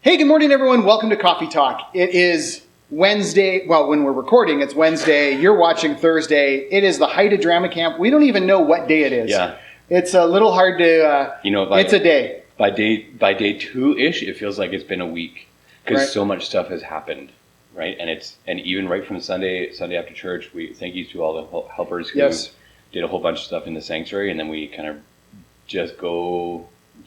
Hey, good morning, everyone. Welcome to Coffee Talk. It is Wednesday. Well, when we're recording, it's Wednesday. You're watching Thursday. It is the height of drama camp. We don't even know what day it is. Yeah. It's a little hard to, it's a day. By day two-ish, it feels like it's been a week because so much stuff has happened, right? And even right from Sunday after church, we thank you to all the helpers who did a whole bunch of stuff in the sanctuary, and then we kind of just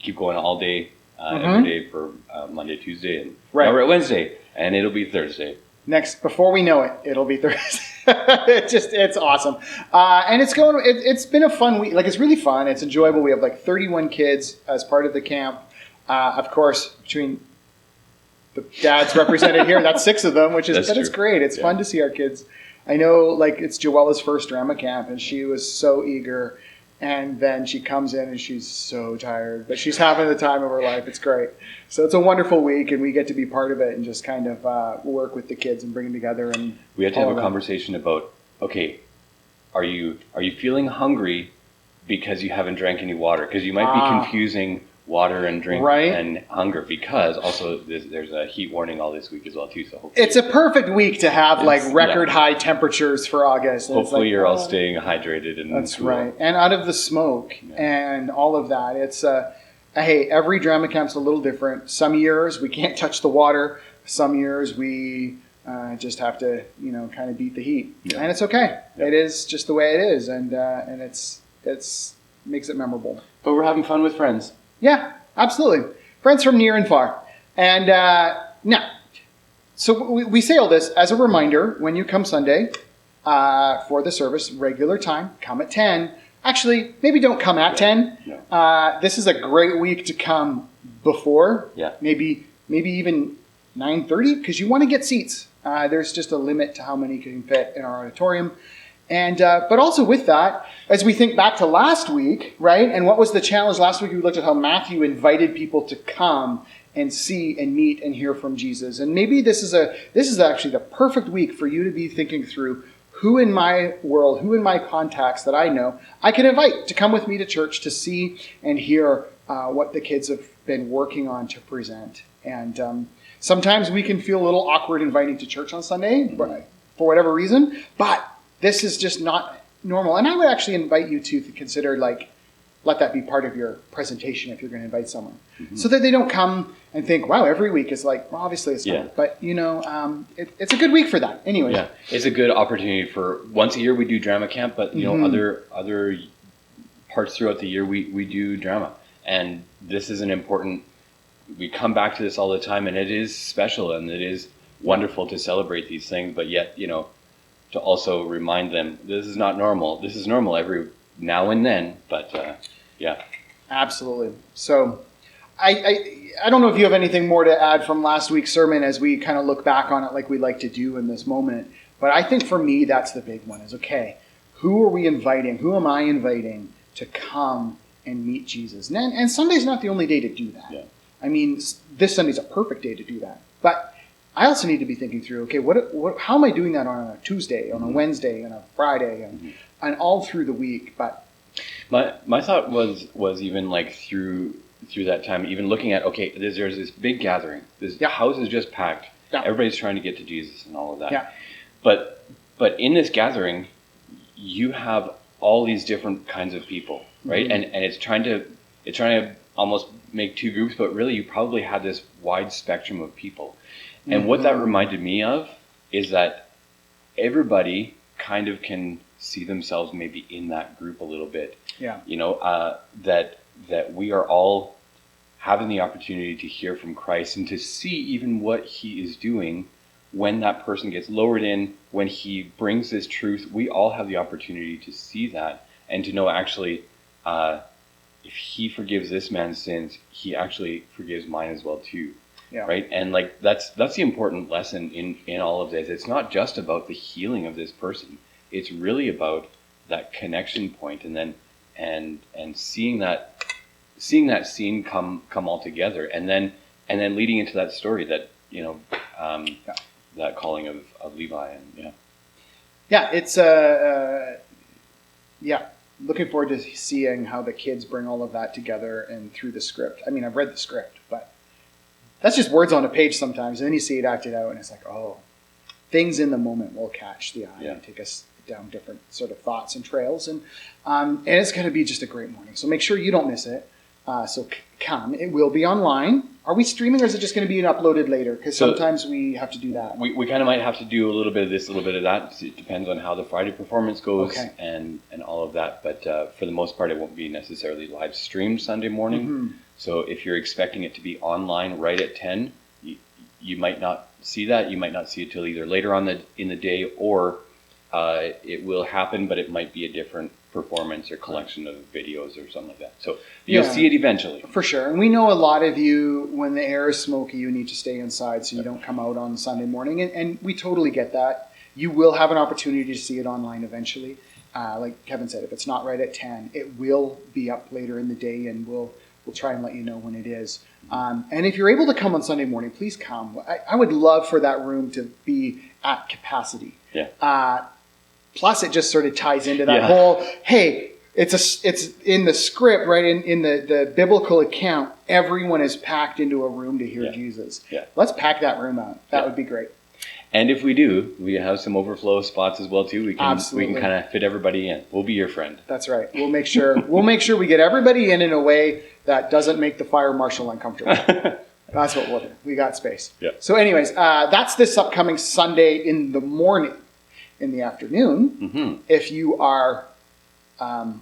keep going all day. Every day for Monday, Tuesday, and now we're at Wednesday, and it'll be Thursday. Before we know it, it'll be Thursday. It's awesome. And it's been a fun week. Like, it's really fun. It's enjoyable. We have like 31 kids as part of the camp. Of course, between the dads represented here, that's 6 of them, it's great. It's fun to see our kids. I know, like, it's Joella's first drama camp, and she was so eager. And then she comes in and she's so tired, but she's having the time of her life. It's great. So it's a wonderful week, and we get to be part of it and just kind of work with the kids and bring them together. And we have to have a conversation about, okay, are you feeling hungry because you haven't drank any water? Because you might be confusing water and drink and hunger, because also there's a heat warning all this week as well too. So it's a perfect week to have like record high temperatures for August. Hopefully you're all staying hydrated and that's cool. Right, and out of the smoke and all of that. It's hey, every drama camp's a little different. Some years we can't touch the water. Some years we just have to kind of beat the heat, and it's okay. It is just the way it is, and it's makes it memorable. But we're having fun with friends. Yeah, absolutely. Friends from near and far. And now, so we say all this as a reminder, when you come Sunday for the service, regular time, come at 10. Actually, maybe don't come at 10. No. This is a great week to come before. Yeah. Maybe even 9:30, because you want to get seats. There's just a limit to how many can fit in our auditorium. And but also with that, as we think back to last week, right? And what was the challenge last week? We looked at how Matthew invited people to come and see and meet and hear from Jesus. And maybe this is actually the perfect week for you to be thinking through who in my world, who in my contacts that I know, I can invite to come with me to church to see and hear what the kids have been working on to present. And sometimes we can feel a little awkward inviting to church on Sunday for whatever reason, but this is just not normal. And I would actually invite you to consider, let that be part of your presentation if you're going to invite someone. Mm-hmm. So that they don't come and think, wow, every week is like, well, obviously it's not. But, it's a good week for that. Anyway. Yeah, it's a good opportunity for, once a year we do drama camp, but, other parts throughout the year we do drama. And this is an important, we come back to this all the time, and it is special, and it is wonderful to celebrate these things, but yet, to also remind them, this is not normal. This is normal every now and then, but Absolutely. So I don't know if you have anything more to add from last week's sermon as we kind of look back on it like we like to do in this moment. But I think for me, that's the big one is, okay, who are we inviting? Who am I inviting to come and meet Jesus? And Sunday's not the only day to do that. Yeah. I mean, this Sunday's a perfect day to do that. But I also need to be thinking through, okay, how am I doing that on a Tuesday, on a Wednesday, on a Friday, and all through the week? But my thought was even like through that time, even looking at, okay, there's this big gathering. This house is just packed. Yeah. Everybody's trying to get to Jesus and all of that. Yeah. But in this gathering, you have all these different kinds of people, right? Mm-hmm. And it's trying to almost make 2 groups, but really you probably have this wide spectrum of people. And what that reminded me of is that everybody kind of can see themselves maybe in that group a little bit. Yeah. That we are all having the opportunity to hear from Christ and to see even what he is doing when that person gets lowered in, when he brings this truth. We all have the opportunity to see that and to know, actually, if he forgives this man's sins, he actually forgives mine as well too. Yeah. Right. And that's the important lesson in all of this. It's not just about the healing of this person. It's really about that connection point, and then and seeing that scene come all together, and then leading into that story that that calling of Levi, and it's looking forward to seeing how the kids bring all of that together and through the script. I mean, I've read the script, but That's just words on a page sometimes, and then you see it acted out, and it's like, oh, things in the moment will catch the eye and take us down different sort of thoughts and trails, and it's going to be just a great morning. So make sure you don't miss it. So come. It will be online. Are we streaming, or is it just going to be uploaded later? Because sometimes we have to do that. We kind of might have to do a little bit of this, a little bit of that. It depends on how the Friday performance goes and all of that. But for the most part, it won't be necessarily live streamed Sunday morning. Mm-hmm. So if you're expecting it to be online right at 10, you might not see that. You might not see it till either later on in the day, or it will happen, but it might be a different performance or collection of videos or something like that. So you'll see it eventually. For sure. And we know a lot of you, when the air is smoky, you need to stay inside so you don't come out on Sunday morning. And we totally get that. You will have an opportunity to see it online eventually. Like Kevin said, if it's not right at 10, it will be up later in the day, and we'll try and let you know when it is. And if you're able to come on Sunday morning, please come. I would love for that room to be at capacity. Yeah. Plus, it just sort of ties into that whole, hey, it's in the script, right? In the biblical account, everyone is packed into a room to hear Jesus. Yeah. Let's pack that room out. That would be great. And if we do, we have some overflow spots as well too. We can kind of fit everybody in. We'll be your friend. That's right. We'll make sure we get everybody in a way that doesn't make the fire marshal uncomfortable. That's what we'll do. We got space. Yeah. So anyways, that's this upcoming Sunday in the morning. In the afternoon, if you are,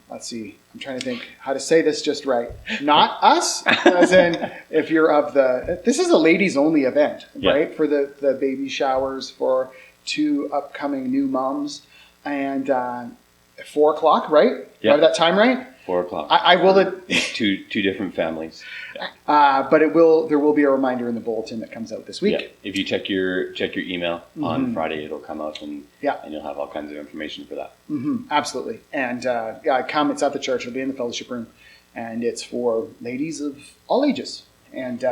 let's see, I'm trying to think how to say this just right. Not us, as in if you're of this is a ladies only event, right? For the baby showers for 2 upcoming new moms, and 4 o'clock, right? Yeah. Have that time right? 4 o'clock. I will. Two different families. But there will be a reminder in the bulletin that comes out this week. Yeah. If you check your email on Friday, it'll come out, and you'll have all kinds of information for that. Absolutely. And come. It's at the church. It'll be in the fellowship room, and it's for ladies of all ages. And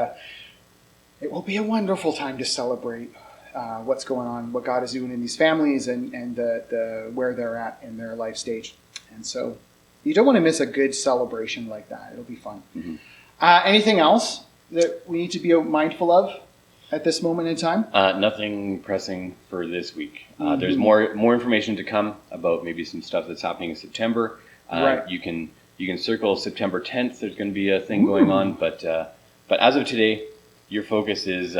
it will be a wonderful time to celebrate what's going on, what God is doing in these families, and the where they're at in their life stage. And so you don't want to miss a good celebration like that. It'll be fun. Mm-hmm. Anything else that we need to be mindful of at this moment in time? Nothing pressing for this week. There's more information to come about maybe some stuff that's happening in September. Right. You can circle September 10th. There's going to be a thing going on, but as of today, your focus is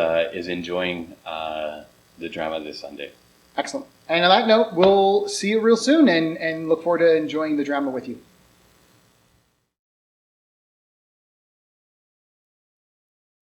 enjoying the drama this Sunday. Excellent. And on that note, we'll see you real soon, and look forward to enjoying the drama with you.